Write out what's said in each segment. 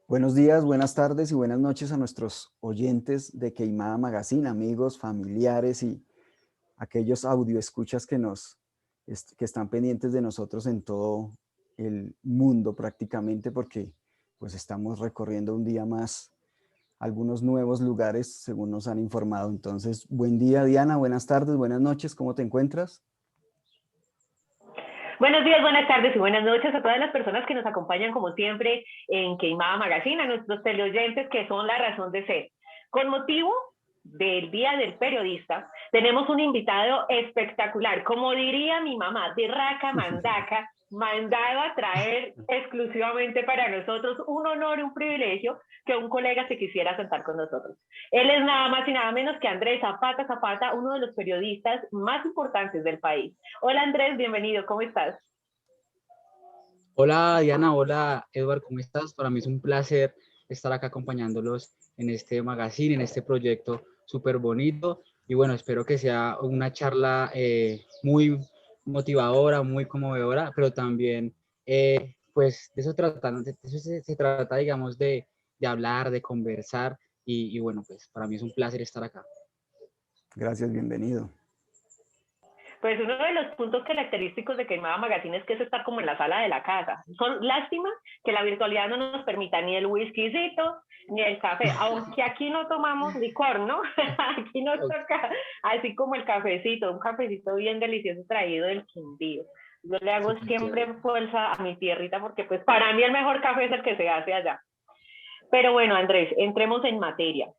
Buenos días, buenas tardes y buenas noches a nuestros oyentes de Queimada Magazine, amigos, familiares y aquellos audioescuchas que están pendientes de nosotros en todo el mundo prácticamente, porque pues estamos recorriendo un día más algunos nuevos lugares según nos han informado. Entonces, buen día, Diana, buenas tardes, buenas noches, ¿cómo te encuentras? Buenos días, buenas tardes y buenas noches a todas las personas que nos acompañan como siempre en Queimada Magazine, a nuestros teleoyentes que son la razón de ser. Con motivo del Día del Periodista, tenemos un invitado espectacular, como diría mi mamá, de Raca Mandaca, mandado a traer exclusivamente para nosotros un honor y un privilegio que un colega se quisiera sentar con nosotros. Él es nada más y nada menos que Andrés Zapata Zapata, uno de los periodistas más importantes del país. Hola Andrés, bienvenido, ¿cómo estás? Hola Diana, hola Edward, ¿cómo estás? Para mí es un placer estar acá acompañándolos en este magazine, en este proyecto súper bonito. Y bueno, espero que sea una charla muy motivadora, muy conmovedora, pero también, pues, de eso trata, ¿no? De eso se trata, digamos, de hablar, de conversar. Y bueno, pues, para mí es un placer estar acá. Gracias, bienvenido. Pues uno de los puntos característicos de Queimada Magazine es que es estar como en la sala de la casa. Son lástima que la virtualidad no nos permita ni el whiskycito ni el café, aunque aquí no tomamos licor, ¿no? Aquí nos toca así como el cafecito, un cafecito bien delicioso traído del Quindío. Yo le hago Súper siempre chévere. fuerza a mi tierrita porque pues para mí el mejor café es el que se hace allá. Pero bueno, Andrés, entremos en materia.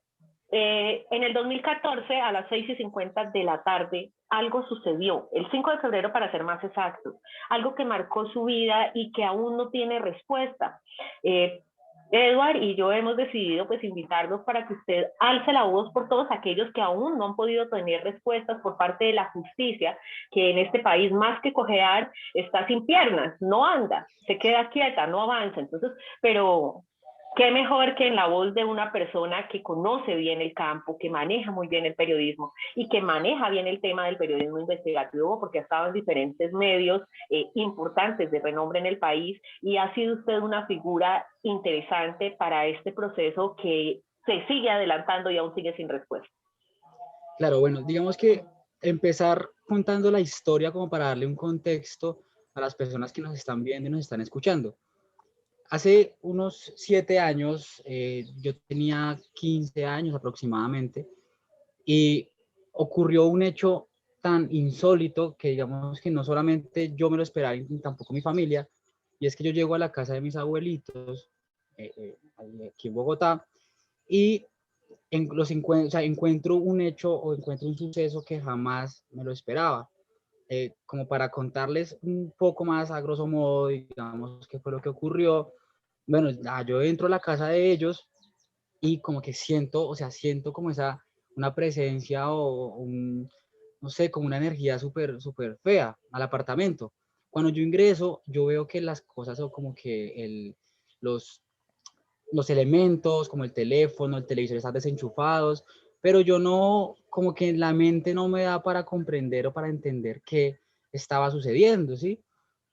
En el 2014, a las 6:50 de la tarde, algo sucedió, el 5 de febrero para ser más exactos, algo que marcó su vida y que aún no tiene respuesta. Edward y yo hemos decidido pues invitarlos para que usted alce la voz por todos aquellos que aún no han podido tener respuestas por parte de la justicia, que en este país más que cojear está sin piernas, no anda, se queda quieta, no avanza. Entonces, pero qué mejor que en la voz de una persona que conoce bien el campo, que maneja muy bien el periodismo y que maneja bien el tema del periodismo investigativo, porque ha estado en diferentes medios importantes de renombre en el país y ha sido usted una figura interesante para este proceso que se sigue adelantando y aún sigue sin respuesta. Claro, bueno, digamos que empezar contando la historia como para darle un contexto a las personas que nos están viendo y nos están escuchando. Hace unos 7 años, yo tenía 15 años aproximadamente, y ocurrió un hecho tan insólito que digamos que no solamente yo me lo esperaba, ni tampoco mi familia, y es que yo llego a la casa de mis abuelitos, aquí en Bogotá, y o sea, encuentro un hecho o encuentro un suceso que jamás me lo esperaba. Como para contarles un poco más a grosso modo, digamos, qué fue lo que ocurrió. Bueno, yo entro a la casa de ellos y como que siento, o sea, siento como una presencia o no sé, como una energía súper, súper fea al apartamento. Cuando yo ingreso, yo veo que las cosas son como que los, los elementos, como el teléfono, el televisor están desenchufados, pero yo no, como que la mente no me da para comprender o para entender qué estaba sucediendo, ¿sí?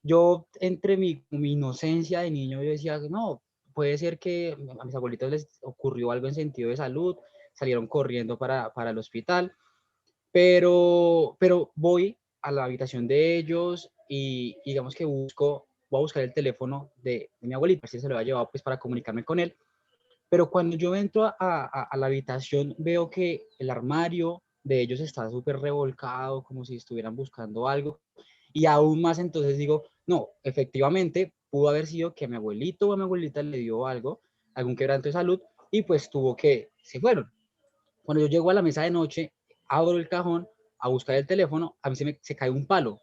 Yo, entre mi inocencia de niño, yo decía, no, puede ser que a mis abuelitos les ocurrió algo en sentido de salud, salieron corriendo para el hospital, pero voy a la habitación de ellos y digamos que voy a buscar el teléfono de mi abuelita, si se lo había llevado pues para comunicarme con él, pero cuando yo entro a la habitación veo que el armario de ellos está súper revolcado, como si estuvieran buscando algo. Y aún más entonces digo, no, efectivamente pudo haber sido que a mi abuelito o a mi abuelita le dio algo, algún quebranto de salud, y pues se fueron. Cuando yo llego a la mesa de noche, abro el cajón a buscar el teléfono, a mí se cae un palo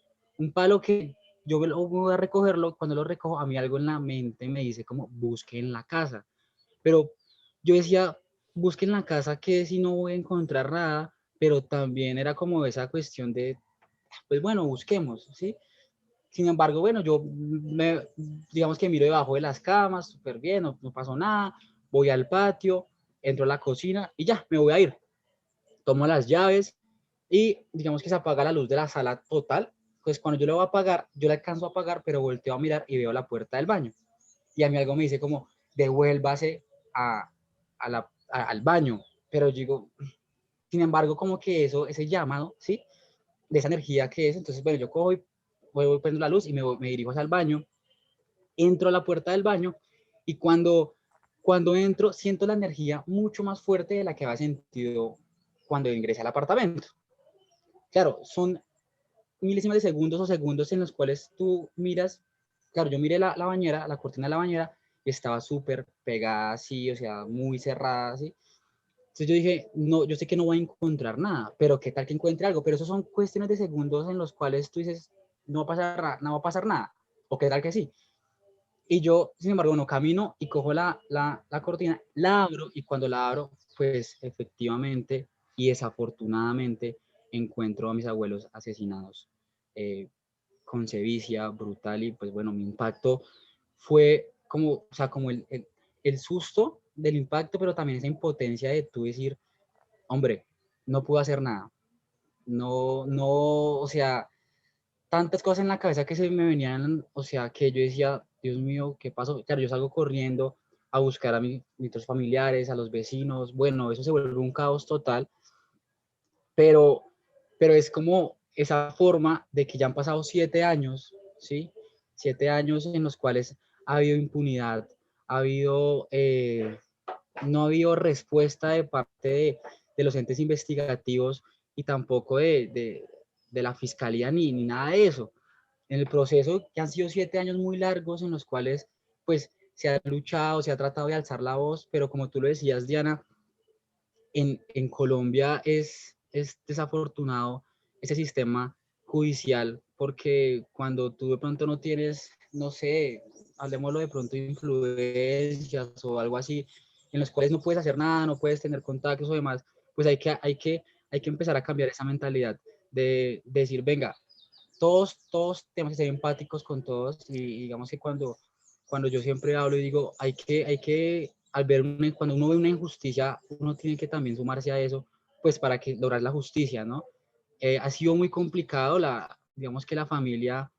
que yo voy a recogerlo, cuando lo recojo a mí algo en la mente me dice como busque en la casa, pero yo decía, busque en la casa que si no voy a encontrar nada, pero también era como esa cuestión de, pues bueno, busquemos, ¿sí? Sin embargo, bueno, digamos que miro debajo de las camas, súper bien, no pasó nada, voy al patio, entro a la cocina y ya, me voy a ir. Tomo las llaves y digamos que se apaga la luz de la sala total. Pues cuando yo la alcanzo a apagar, pero volteo a mirar y veo la puerta del baño. Y a mí algo me dice como, devuélvase al baño. Pero yo digo, sin embargo, como que eso, ese llamado, ¿sí? De esa energía que es, entonces, bueno, yo cojo y voy prendo la luz y me dirijo hacia el baño, entro a la puerta del baño y cuando entro siento la energía mucho más fuerte de la que había sentido cuando ingresé al apartamento. Claro, son milésimas de segundos o segundos en los cuales tú miras, claro, yo miré la bañera, la cortina de la bañera, y estaba súper pegada así, o sea, muy cerrada así. Entonces yo dije, no, yo sé que no voy a encontrar nada, pero qué tal que encuentre algo, pero eso son cuestiones de segundos en los cuales tú dices, no va a pasar nada, o qué tal que sí. Y yo, sin embargo, no camino y cojo la cortina, la abro y cuando la abro, pues efectivamente y desafortunadamente encuentro a mis abuelos asesinados con sevicia brutal y pues bueno, mi impacto fue como, o sea, como el susto del impacto, pero también esa impotencia de tú decir, hombre, no puedo hacer nada, no, o sea, tantas cosas en la cabeza que se me venían, o sea, que yo decía, Dios mío, ¿qué pasó? Claro, yo salgo corriendo a buscar a mis otros familiares, a los vecinos, bueno, eso se vuelve un caos total, pero, pero es como esa forma de que ya han pasado 7 años, ¿sí? 7 años en los cuales ha habido impunidad, ha habido, no ha habido respuesta de parte de los entes investigativos y tampoco de la fiscalía ni nada de eso en el proceso, que han sido 7 años muy largos en los cuales pues se ha luchado, se ha tratado de alzar la voz, pero como tú lo decías, Diana, en Colombia es desafortunado ese sistema judicial, porque cuando tú de pronto no tienes, no sé, hablemoslo de pronto de influencias o algo así, en los cuales no puedes hacer nada, no puedes tener contactos o demás, pues hay que empezar a cambiar esa mentalidad de decir, venga, todos tenemos que ser empáticos con todos y digamos que cuando yo siempre hablo y digo, al ver cuando uno ve una injusticia, uno tiene que también sumarse a eso, pues para que lograr la justicia, ¿no? Ha sido muy complicado, digamos que la familia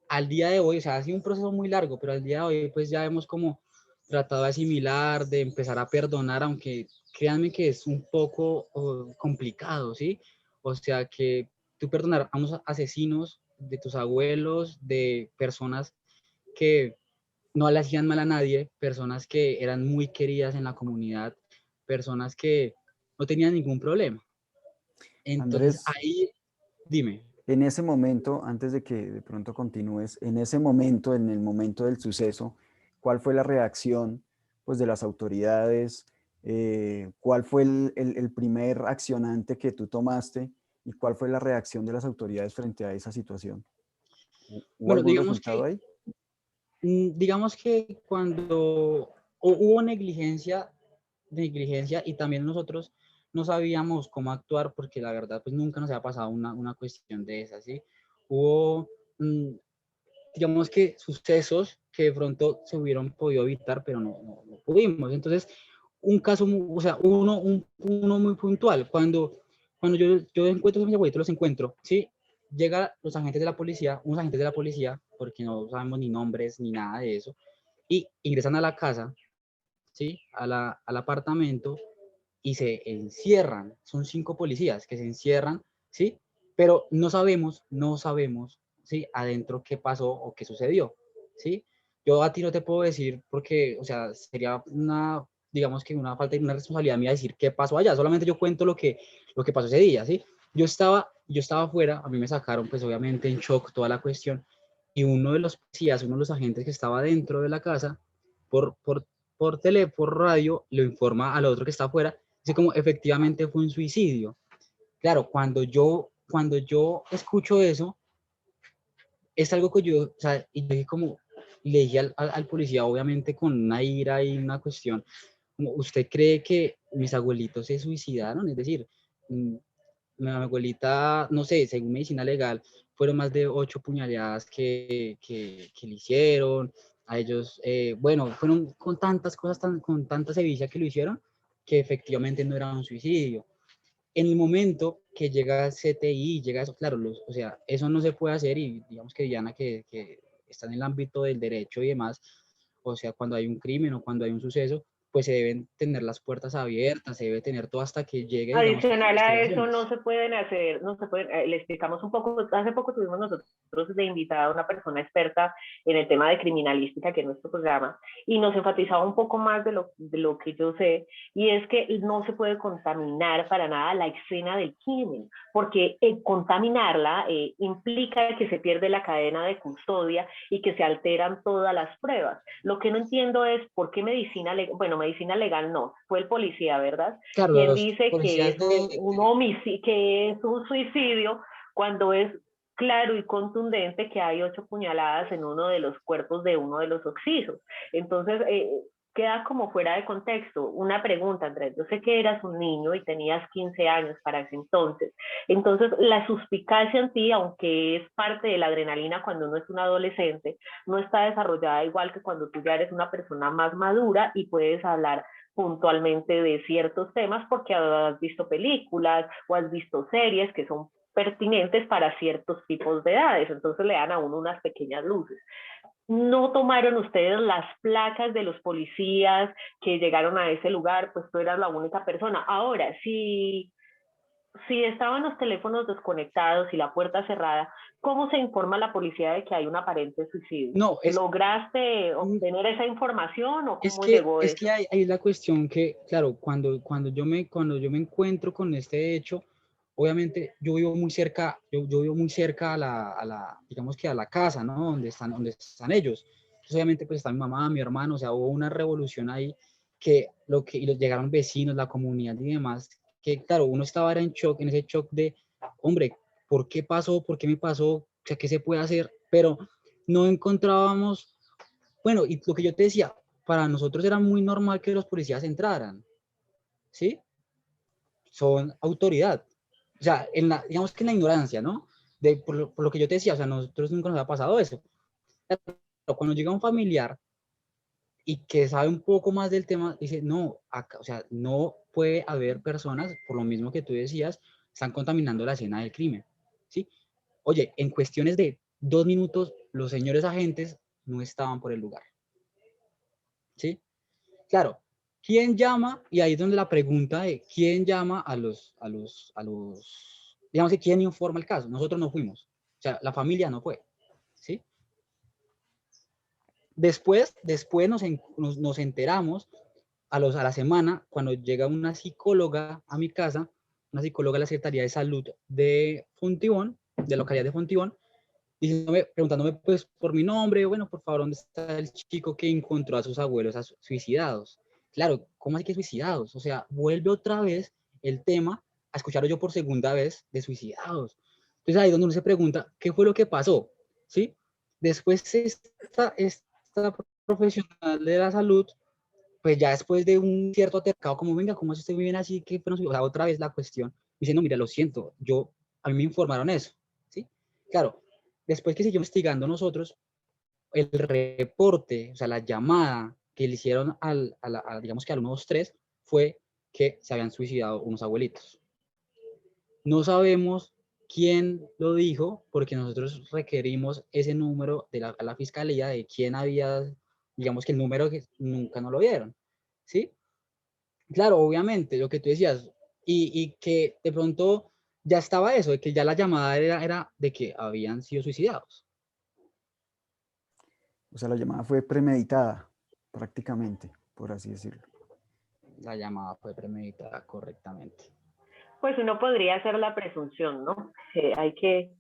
al día de hoy, o sea, ha sido un proceso muy largo, pero al día de hoy pues ya hemos como tratado de asimilar, de empezar a perdonar, aunque créanme que es un poco complicado, ¿sí? O sea, que tú perdonar a unos asesinos de tus abuelos, de personas que no le hacían mal a nadie, personas que eran muy queridas en la comunidad, personas que no tenían ningún problema. Entonces Andrés, ahí, dime. en ese momento, antes de que de pronto continúes, en ese momento, en el momento del suceso, ¿cuál fue la reacción pues, de las autoridades? ¿Cuál fue el primer accionante que tú tomaste? ¿Y cuál fue la reacción de las autoridades frente a esa situación? ¿Hubo Bueno, algún resultado ahí? digamos que cuando hubo negligencia y también nosotros no sabíamos cómo actuar porque la verdad pues nunca nos había pasado una cuestión de esas, ¿sí? Hubo, mm, digamos que sucesos que de pronto se hubieran podido evitar, pero no pudimos. Entonces, un caso, o sea, uno muy puntual, cuando yo encuentro a mis abuelitos, los encuentro, ¿sí? Llega los agentes de la policía, unos agentes de la policía, porque no sabemos ni nombres ni nada de eso, y ingresan a la casa, ¿sí? Al apartamento y se encierran. Son 5 policías que se encierran, ¿sí? Pero no sabemos, ¿sí? Adentro qué pasó o qué sucedió, ¿sí? Yo a ti no te puedo decir porque, o sea, sería digamos que una falta de una responsabilidad mía decir qué pasó allá. Solamente yo cuento lo que pasó ese día, ¿sí? Yo estaba afuera, a mí me sacaron pues obviamente en shock toda la cuestión y uno de los policías, uno de los agentes que estaba dentro de la casa, por radio, lo informa al otro que está afuera, dice como efectivamente fue un suicidio. Claro, cuando yo escucho eso, es algo que yo, o sea, y yo dije como, le dije al policía, obviamente con una ira y una cuestión, como, ¿usted cree que mis abuelitos se suicidaron? Es decir, mi abuelita, no sé, según medicina legal, fueron más de 8 puñaladas que le hicieron. A ellos, bueno, fueron con tantas cosas, con tanta sevicia que lo hicieron, que efectivamente no era un suicidio. En el momento que llega CTI, llega eso, claro, o sea, eso no se puede hacer y digamos que Diana, que está en el ámbito del derecho y demás, o sea, cuando hay un crimen o cuando hay un suceso, pues se deben tener las puertas abiertas, se debe tener todo hasta que llegue, digamos, las Adicional a eso, no investigaciones. se pueden hacer, no se pueden, le explicamos un poco, hace poco tuvimos nosotros de invitada a una persona experta en el tema de criminalística, que es nuestro programa, y nos enfatizaba un poco más de lo que yo sé, y es que no se puede contaminar para nada la escena del crimen, porque contaminarla implica que se pierde la cadena de custodia y que se alteran todas las pruebas. Lo que no entiendo es por qué medicina legal, bueno, medicina legal no, fue el policía, ¿verdad? Claro, Quien los dice que policías es que es un suicidio cuando es claro y contundente que hay 8 puñaladas en uno de los cuerpos de uno de los occisos. Entonces, queda como fuera de contexto. Una pregunta, Andrés, yo sé que eras un niño y tenías 15 años para ese entonces la suspicacia en ti, aunque es parte de la adrenalina cuando uno es un adolescente, no está desarrollada igual que cuando tú ya eres una persona más madura y puedes hablar puntualmente de ciertos temas porque has visto películas o has visto series que son pertinentes para ciertos tipos de edades, entonces le dan a uno unas pequeñas luces. ¿No tomaron ustedes las placas de los policías que llegaron a ese lugar? Pues tú eras la única persona. Ahora, si estaban los teléfonos desconectados y la puerta cerrada, ¿cómo se informa a la policía de que hay un aparente suicidio? no, ¿Lograste obtener esa información o es cómo que, llegó es eso? que hay la cuestión que, claro, cuando yo me encuentro con este hecho, obviamente yo vivo muy cerca, yo vivo muy cerca digamos que a la casa, ¿no? Donde están ellos. Entonces, obviamente, pues está mi mamá, mi hermano, o sea, hubo una revolución ahí y los llegaron vecinos, la comunidad y demás, que claro, uno estaba era en shock, en ese shock de, hombre, ¿por qué pasó? ¿Por qué me pasó? O sea, ¿qué se puede hacer? Pero no encontrábamos, bueno, y lo que yo te decía, para nosotros era muy normal que los policías entraran, ¿sí? Son autoridad. O sea, digamos que en la ignorancia, ¿no? Por lo que yo te decía, o sea, a nosotros nunca nos ha pasado eso. Pero cuando llega un familiar y que sabe un poco más del tema, dice, no, acá, o sea, no puede haber personas, por lo mismo que tú decías, están contaminando la escena del crimen, ¿sí? Oye, en cuestiones de 2 minutos, los señores agentes no estaban por el lugar, ¿sí? Claro, ¿quién llama? Y ahí es donde la pregunta de quién llama digamos que quién informa el caso. Nosotros no fuimos, o sea, la familia no fue, ¿sí? Después nos enteramos a la semana cuando llega una psicóloga a mi casa, una psicóloga de la Secretaría de Salud de Fontibón, de la localidad de Fontibón, preguntándome pues por mi nombre, bueno, por favor, ¿dónde está el chico que encontró a sus abuelos suicidados? Claro, ¿cómo así que suicidados? O sea, vuelve otra vez el tema a escucharlo yo por segunda vez de suicidados. Entonces ahí es donde uno se pregunta, ¿qué fue lo que pasó? ¿Sí? Después esta profesional de la salud, pues ya después de un cierto altercado, como venga, ¿cómo es usted bien así? Que, o sea, otra vez la cuestión, dice, no, mira, lo siento, a mí me informaron eso, ¿sí? Claro, después que siguió investigando nosotros, el reporte, o sea, la llamada que le hicieron digamos que al 123 fue que se habían suicidado unos abuelitos. No sabemos quién lo dijo porque nosotros requerimos ese número a la fiscalía de quién había, digamos que el número que nunca nos lo dieron, ¿sí? Claro, obviamente, lo que tú decías, y que de pronto ya estaba eso, de que ya la llamada era de que habían sido suicidados. O sea, la llamada fue premeditada, prácticamente, por así decirlo. La llamada fue premeditada correctamente. Pues uno podría hacer la presunción, ¿no? Hay que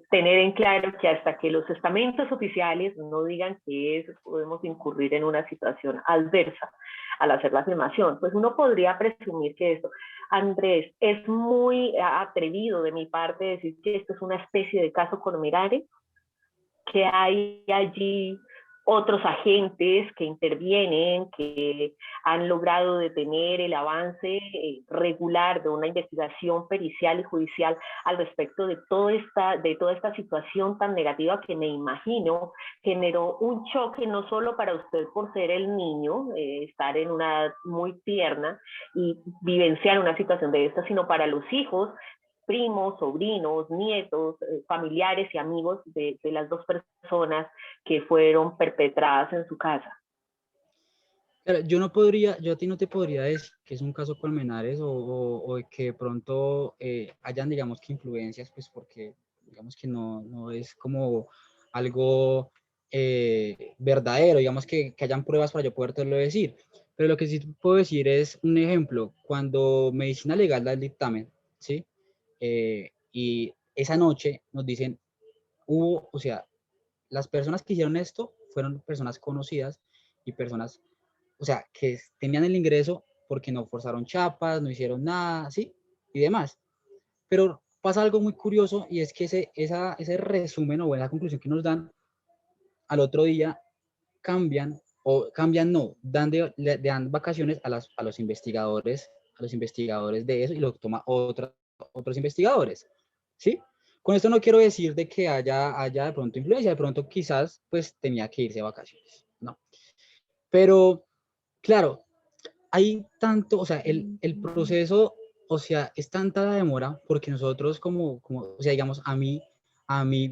tener en claro que hasta que los estamentos oficiales no digan que es, podemos incurrir en una situación adversa al hacer la afirmación. Pues uno podría presumir que esto, Andrés, es muy atrevido de mi parte decir que esto es una especie de caso Colmenares, que hay allí otros agentes que intervienen, que han logrado detener el avance regular de una investigación pericial y judicial al respecto de toda esta situación tan negativa que me imagino generó un choque no solo para usted por ser el niño, estar en una edad muy tierna y vivenciar una situación de esta, sino para los hijos primos, sobrinos, nietos, familiares y amigos de las dos personas que fueron perpetradas en su casa. Claro, yo a ti no te podría decir que es un caso Colmenares o que de pronto hayan, digamos que influencias, pues porque digamos que no es como algo verdadero, digamos que hayan pruebas para yo podértelo decir. Pero lo que sí puedo decir es un ejemplo, cuando Medicina Legal da el dictamen, ¿sí? Y esa noche nos dicen, o sea, las personas que hicieron esto fueron personas conocidas y personas, o sea, que tenían el ingreso porque no forzaron chapas, no hicieron nada, ¿sí? Y demás. Pero pasa algo muy curioso y es que ese resumen o esa conclusión que nos dan al otro día cambian, o cambian no, le dan vacaciones a los investigadores de eso y lo toma otros investigadores, ¿sí? Con esto no quiero decir de que haya de pronto influencia, de pronto quizás pues tenía que irse de vacaciones, ¿no? Pero claro, hay tanto, o sea, el proceso, o sea, es tanta la demora porque nosotros o sea, digamos, a mí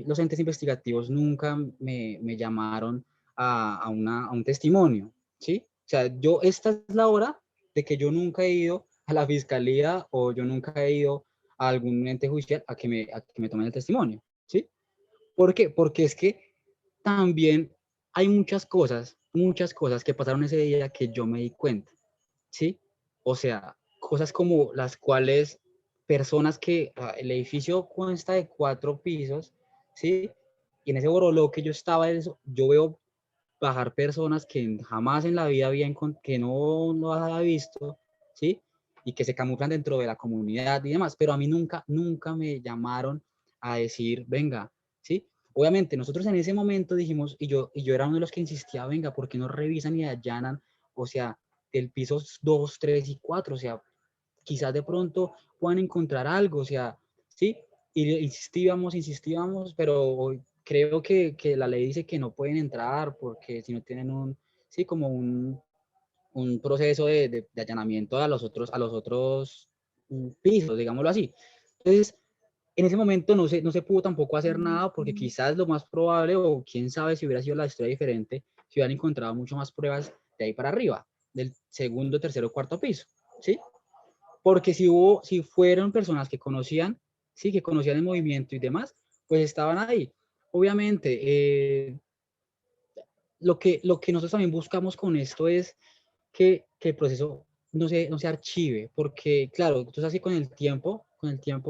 los entes investigativos nunca me llamaron a un testimonio, ¿sí? O sea, esta es la hora de que yo nunca he ido a la fiscalía o yo nunca he ido a algún ente judicial a que me tomen el testimonio, ¿sí? ¿Por qué? Porque es que también hay muchas cosas que pasaron ese día que yo me di cuenta, ¿sí? O sea, cosas como las cuales personas el edificio consta de 4 pisos, ¿sí? Y en ese boroló que yo estaba, yo veo bajar personas que jamás en la vida que no había visto, ¿sí? Y que se camuflan dentro de la comunidad y demás, pero a mí nunca me llamaron a decir, venga, ¿sí? Obviamente, nosotros en ese momento dijimos, y yo era uno de los que insistía, venga, ¿por qué no revisan y allanan? O sea, del piso 2, 3 y 4, o sea, quizás de pronto puedan encontrar algo, o sea, ¿sí? Y insistíamos, pero creo que la ley dice que no pueden entrar porque si no tienen sí, como un proceso de allanamiento a los otros pisos, digámoslo así. Entonces, en ese momento no se pudo tampoco hacer nada porque quizás lo más probable, o quién sabe si hubiera sido la historia diferente, si hubieran encontrado mucho más pruebas de ahí para arriba, del segundo, tercero, cuarto piso, ¿sí? Porque si fueron personas que conocían, sí, que conocían el movimiento y demás, pues estaban ahí. Obviamente, lo que nosotros también buscamos con esto es que el proceso no se archive, porque claro, entonces así con el tiempo,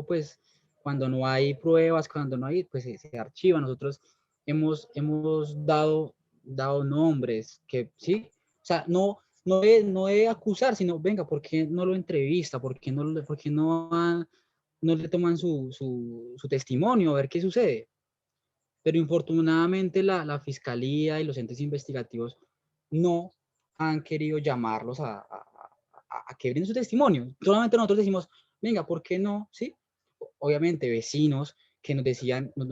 pues cuando no hay pruebas, cuando no hay, pues se archiva. Nosotros hemos dado nombres que sí, o sea, no de acusar, sino venga, ¿por qué no lo entrevista? ¿Por qué no le toman su testimonio? A ver qué sucede. Pero infortunadamente la fiscalía y los entes investigativos no han querido llamarlos a que brinden su testimonio. Solamente nosotros decimos, venga, ¿por qué no? Sí, obviamente vecinos que nos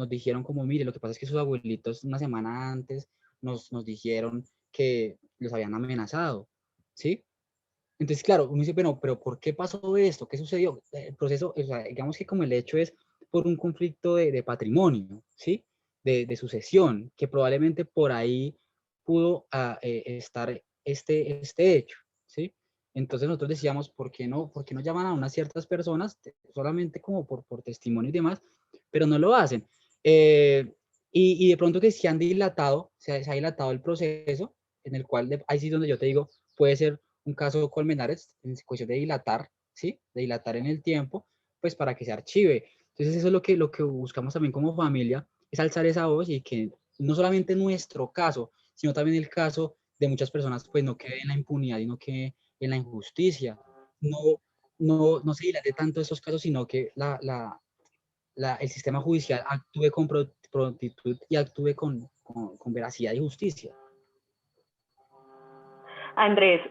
dijeron como, mire, lo que pasa es que sus abuelitos una semana antes nos dijeron que los habían amenazado, ¿sí? Entonces, claro, uno dice, bueno, pero ¿por qué pasó esto? ¿Qué sucedió? El proceso, o sea, digamos que como el hecho es por un conflicto de patrimonio, ¿sí? De sucesión, que probablemente por ahí pudo estar este hecho, ¿sí? Entonces nosotros decíamos, ¿por qué no llaman a unas ciertas personas solamente como por testimonio y demás, pero no lo hacen? Y de pronto que se han dilatado, se ha dilatado el proceso, en el cual, ahí sí es donde yo te digo, puede ser un caso Colmenares, en cuestión de dilatar, ¿sí? De dilatar en el tiempo, pues para que se archive. Entonces eso es lo que buscamos también como familia, es alzar esa voz y que no solamente nuestro caso, sino también el caso de muchas personas, pues no quede en la impunidad y no quede en la injusticia. No, no se dilate tanto esos casos, sino que el sistema judicial actúe con prontitud y actúe con veracidad y justicia. Andrés,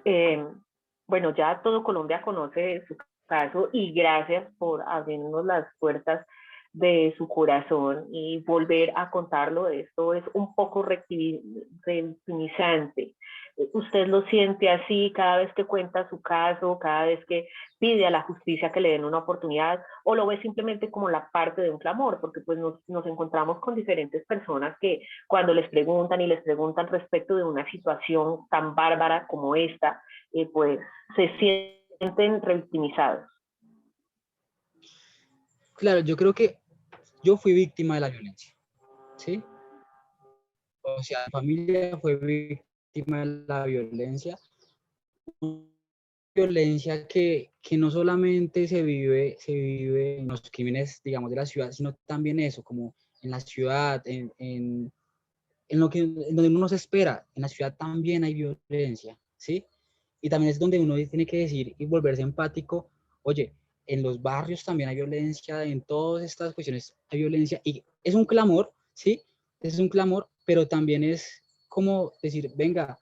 bueno, ya todo Colombia conoce su caso y gracias por abrirnos las puertas de su corazón y volver a contarlo, esto es un poco revictimizante. ¿Usted lo siente así cada vez que cuenta su caso, cada vez que pide a la justicia que le den una oportunidad, o lo ve simplemente como la parte de un clamor? Porque pues nos encontramos con diferentes personas que cuando les preguntan y les preguntan respecto de una situación tan bárbara como esta, pues se sienten revictimizados. Claro, yo creo que yo fui víctima de la violencia, ¿sí? O sea, mi familia fue víctima de la violencia que no solamente se vive en los crímenes, digamos, de la ciudad, sino también eso, como en la ciudad, en lo que, en donde uno no se espera, en la ciudad también hay violencia, ¿sí? Y también es donde uno tiene que decir y volverse empático, oye, en los barrios también hay violencia, en todas estas cuestiones hay violencia, y es un clamor, ¿sí? Es un clamor, pero también es como decir, venga,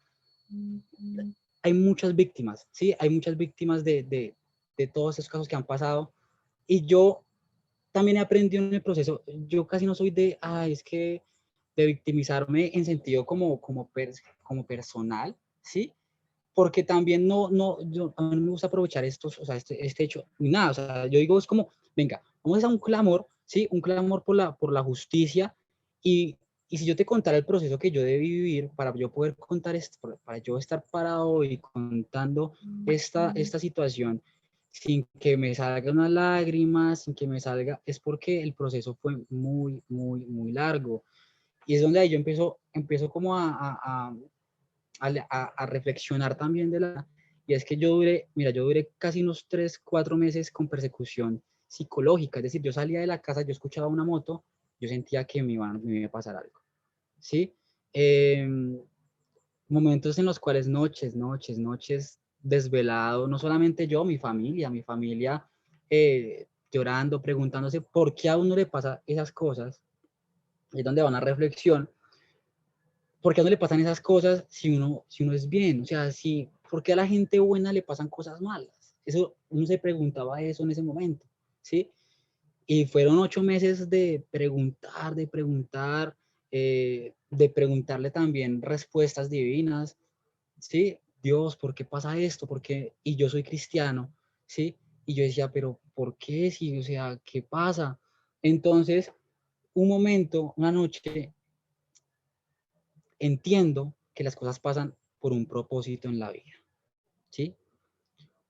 hay muchas víctimas, ¿sí? Hay muchas víctimas de todos esos casos que han pasado, y yo también he aprendido en el proceso, yo casi no soy es que de victimizarme en sentido como personal, ¿sí? Porque también a mí no me gusta aprovechar o sea, este hecho, ni nada, o sea, yo digo, es como, venga, vamos a hacer un clamor, ¿sí? Un clamor por la justicia, y, y si yo te contara el proceso que yo debí vivir para yo poder contar esto, para yo estar parado y contando esta situación, sin que me salga una lágrima, sin que me salga, es porque el proceso fue muy, muy, muy largo. Y es donde ahí yo empiezo como a reflexionar también y es que yo duré casi unos 3, 4 meses con persecución psicológica, es decir, yo salía de la casa, yo escuchaba una moto, yo sentía que me iba a pasar algo, ¿sí? Eh, Momentos en los cuales noches, desvelado, no solamente yo, mi familia llorando, preguntándose por qué a uno le pasa esas cosas, es donde va una reflexión. ¿Por qué a uno le pasan esas cosas si uno es bien? O sea, ¿por qué a la gente buena le pasan cosas malas? Eso, uno se preguntaba eso en ese momento, ¿sí? Y fueron 8 meses de preguntarle también respuestas divinas, ¿sí? Dios, ¿por qué pasa esto? ¿Por qué? Y yo soy cristiano, ¿sí? Y yo decía, pero ¿por qué? Sí, o sea, ¿qué pasa? Entonces, una noche, entiendo que las cosas pasan por un propósito en la vida, ¿sí?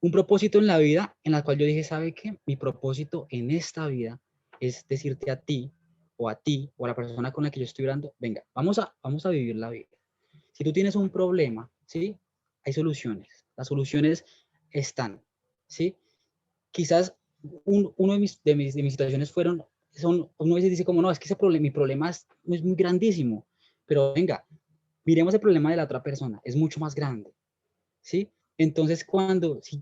Un propósito en la vida en la cual yo dije, ¿sabe qué? Mi propósito en esta vida es decirte a ti o a la persona con la que yo estoy hablando, venga, vamos a vivir la vida. Si tú tienes un problema, ¿sí? Hay soluciones. Las soluciones están, ¿sí? Quizás uno de mis situaciones uno a veces dice como, no, es que mi problema es muy grandísimo, pero venga, miremos el problema de la otra persona, es mucho más grande, ¿sí? Entonces, si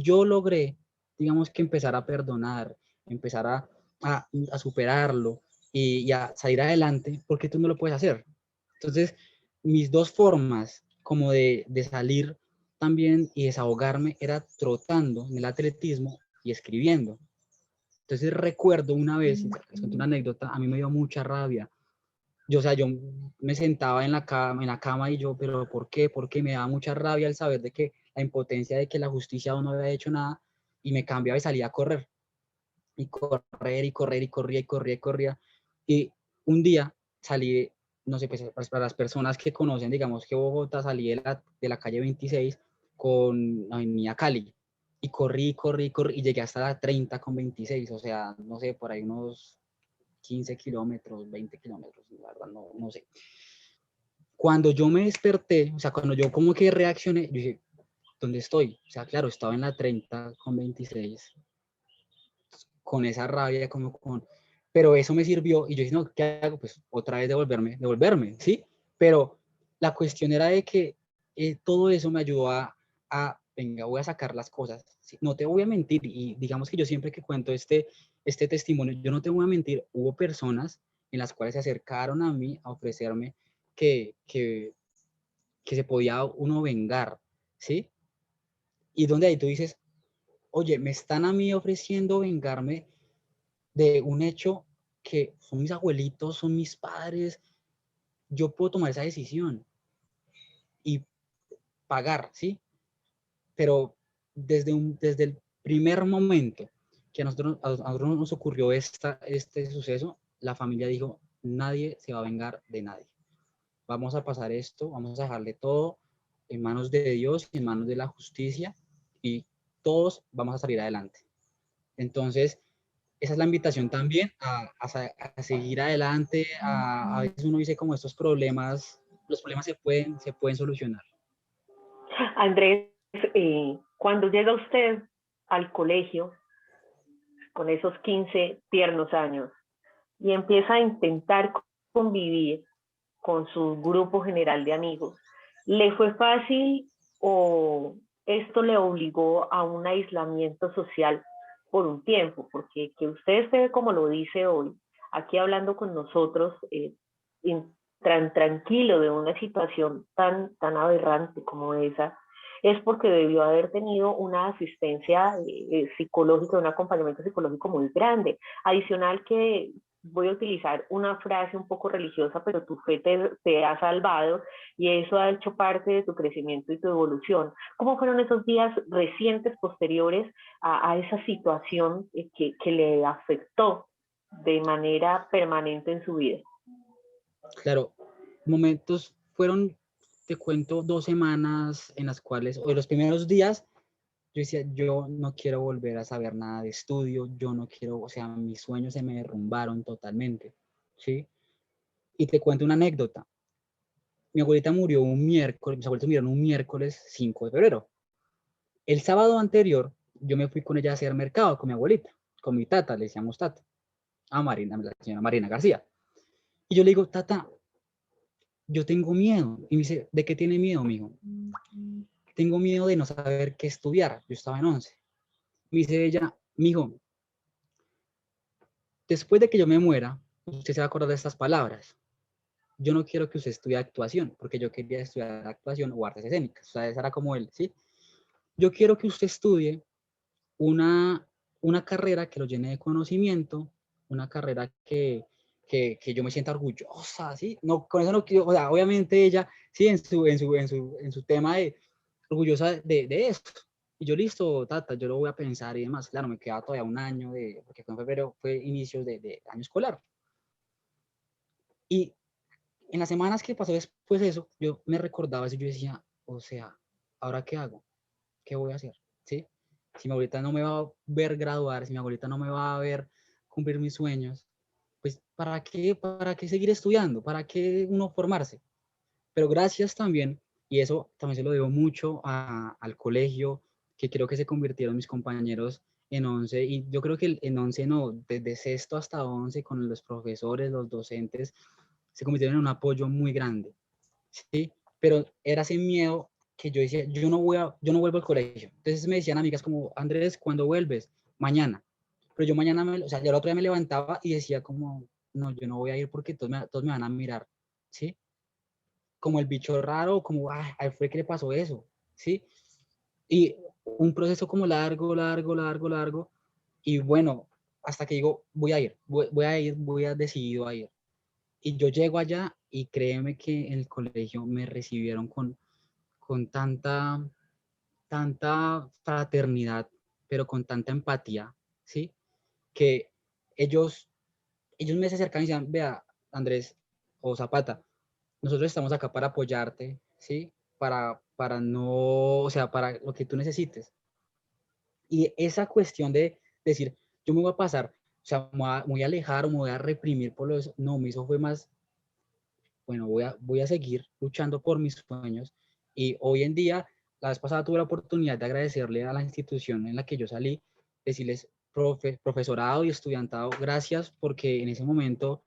yo logré, digamos que empezar a perdonar, empezar a superarlo y a salir adelante, ¿por qué tú no lo puedes hacer? Entonces, mis dos formas como de salir también y desahogarme era trotando en el atletismo y escribiendo. Entonces recuerdo una vez, les cuento una anécdota, a mí me dio mucha rabia. O sea, yo me sentaba en la cama y yo, pero ¿por qué? Porque me daba mucha rabia el saber de que la impotencia de que la justicia aún no había hecho nada, y me cambiaba y salía a correr. Y correr y correr y corría y corría y corría. Y un día salí, no sé, pues para las personas que conocen, digamos que Bogotá, salí de la calle 26 con Avenida Cali. Y corrí, corrí, corrí y llegué hasta la 30 con 26, o sea, no sé, por ahí unos 15 kilómetros, 20 kilómetros, la verdad, no sé. Cuando yo me desperté, o sea, cuando yo como que reaccioné, yo dije, ¿dónde estoy? O sea, claro, estaba en la 30 con 26, con esa rabia, pero eso me sirvió, y yo dije, no, ¿qué hago? Pues otra vez devolverme, ¿sí? Pero la cuestión era de que todo eso me ayudó venga, voy a sacar las cosas, ¿sí? No te voy a mentir, y digamos que yo siempre que cuento este testimonio, yo no te voy a mentir, hubo personas en las cuales se acercaron a mí a ofrecerme que se podía uno vengar, ¿sí? Y donde ahí tú dices, oye, me están a mí ofreciendo vengarme de un hecho que son mis abuelitos, son mis padres, yo puedo tomar esa decisión y pagar, ¿sí? Pero desde el primer momento que a nosotros nos ocurrió este suceso, la familia dijo, nadie se va a vengar de nadie. Vamos a pasar esto, vamos a dejarle todo en manos de Dios, en manos de la justicia, y todos vamos a salir adelante. Entonces, esa es la invitación también a seguir adelante. A veces uno dice como estos problemas, los problemas se pueden solucionar. Andrés, cuando llega usted al colegio, con esos 15 tiernos años, y empieza a intentar convivir con su grupo general de amigos, ¿le fue fácil o esto le obligó a un aislamiento social por un tiempo? Porque que usted esté, como lo dice hoy, aquí hablando con nosotros, tan tranquilo de una situación tan aberrante como esa, es porque debió haber tenido una asistencia psicológica, un acompañamiento psicológico muy grande. Adicional que voy a utilizar una frase un poco religiosa, pero tu fe te ha salvado y eso ha hecho parte de tu crecimiento y tu evolución. ¿Cómo fueron esos días recientes, posteriores a esa situación que le afectó de manera permanente en su vida? Claro, momentos fueron, te cuento, 2 semanas en las cuales, o los primeros días, yo decía, yo no quiero volver a saber nada de estudio, yo no quiero, o sea, mis sueños se me derrumbaron totalmente, ¿sí? Y te cuento una anécdota. Mi abuelita murió un miércoles, mis abuelitos murieron un miércoles 5 de febrero. El sábado anterior, yo me fui con ella a hacer mercado con mi abuelita, con mi tata, le decíamos tata, a Marina, la señora Marina García. Y yo le digo, tata, yo tengo miedo. Y me dice, ¿de qué tiene miedo, mijo? Tengo miedo de no saber qué estudiar. Yo estaba en 11. Me dice ella, mijo, después de que yo me muera, usted se va a acordar de estas palabras. Yo no quiero que usted estudie actuación, porque yo quería estudiar actuación o artes escénicas. O sea, esa era como él, ¿sí? Yo quiero que usted estudie una carrera que lo llene de conocimiento, una carrera que yo me sienta orgullosa, ¿sí? No, con eso no quiero, o sea, obviamente ella, sí, en su tema de orgullosa de esto. Y yo, listo, tata, yo lo voy a pensar y demás. Claro, me queda todavía un año porque fue en febrero, fue inicios de año escolar. Y en las semanas que pasó después de eso, yo me recordaba eso y yo decía, o sea, ¿ahora qué hago? ¿Qué voy a hacer? ¿Sí? Si mi abuelita no me va a ver graduar, si mi abuelita no me va a ver cumplir mis sueños, pues ¿para qué seguir estudiando? ¿Para qué uno formarse? Pero gracias también, y eso también se lo debo mucho al colegio, que creo que se convirtieron mis compañeros en 11, y yo creo que en 11 no, desde sexto hasta 11, con los profesores, los docentes, se convirtieron en un apoyo muy grande, ¿sí? Pero era ese miedo que yo decía, yo no vuelvo al colegio. Entonces me decían amigas como, Andrés, ¿cuándo vuelves? Mañana. Pero yo mañana, o sea, yo el otro día me levantaba y decía como, no, yo no voy a ir porque todos me van a mirar, ¿sí? Como el bicho raro, como, ay, fue que le pasó eso, ¿sí? Y un proceso como largo, y bueno, hasta que digo, voy a ir, voy a decidido a ir. Y yo llego allá y créeme que en el colegio me recibieron con tanta fraternidad, pero con tanta empatía, ¿sí? Que ellos, ellos me se acercan y decían, vea, Andrés o Zapata, nosotros estamos acá para apoyarte, ¿sí? Para no, o sea, para lo que tú necesites. Y esa cuestión de decir, yo me voy a pasar, o sea, me voy a alejar o me voy a reprimir por eso, no, me hizo fue más, bueno, voy a seguir luchando por mis sueños. Y hoy en día, la vez pasada tuve la oportunidad de agradecerle a la institución en la que yo salí, decirles, profesorado y estudiantado, gracias, porque en ese momento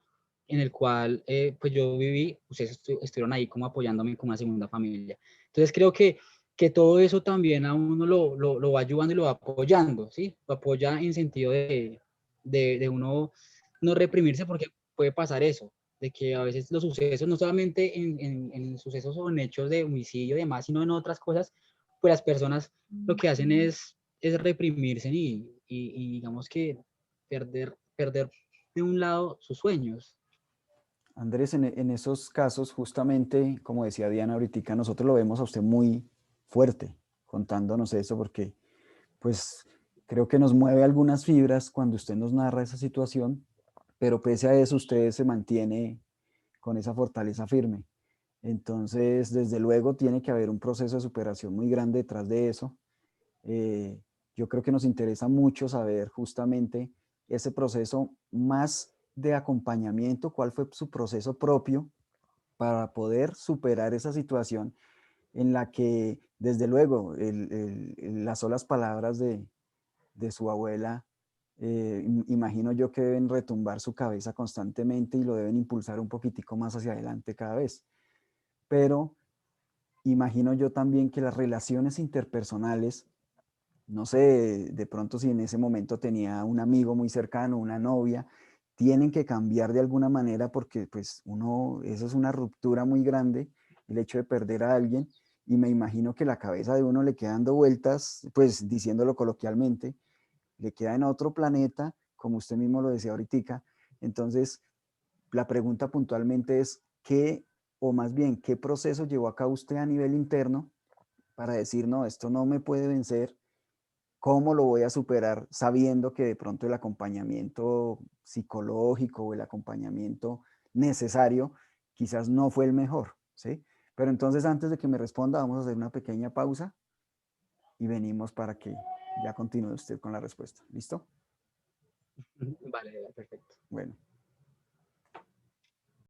en el cual pues yo viví, ustedes estuvieron ahí como apoyándome como una segunda familia. Entonces creo que todo eso también a uno lo va ayudando y lo va apoyando, ¿sí? Lo apoya en sentido de uno no reprimirse porque puede pasar eso, de que a veces los sucesos, no solamente en sucesos o en hechos de homicidio y demás, sino en otras cosas, pues las personas lo que hacen es reprimirse y digamos que perder de un lado sus sueños. Andrés, en esos casos, justamente, como decía Diana ahorita, nosotros lo vemos a usted muy fuerte contándonos eso, porque pues creo que nos mueve algunas fibras cuando usted nos narra esa situación, pero pese a eso usted se mantiene con esa fortaleza firme. Entonces, desde luego, tiene que haber un proceso de superación muy grande detrás de eso. Eh, yo creo que nos interesa mucho saber justamente ese proceso más de acompañamiento, cuál fue su proceso propio para poder superar esa situación en la que, desde luego, las solas palabras de su abuela, imagino yo que deben retumbar su cabeza constantemente y lo deben impulsar un poquitico más hacia adelante cada vez. Pero imagino yo también que las relaciones interpersonales, no sé, de pronto si en ese momento tenía un amigo muy cercano, una novia, tienen que cambiar de alguna manera porque pues uno, eso es una ruptura muy grande, el hecho de perder a alguien, y me imagino que la cabeza de uno le queda dando vueltas, pues diciéndolo coloquialmente, le queda en otro planeta, como usted mismo lo decía ahorita. Entonces, la pregunta puntualmente es, ¿qué, o más bien, qué proceso llevó a cabo usted a nivel interno para decir, no, esto no me puede vencer? ¿Cómo lo voy a superar sabiendo que de pronto el acompañamiento psicológico o el acompañamiento necesario quizás no fue el mejor? ¿Sí? Pero entonces, antes de que me responda, vamos a hacer una pequeña pausa y venimos para que ya continúe usted con la respuesta. ¿Listo? Vale, perfecto. Bueno.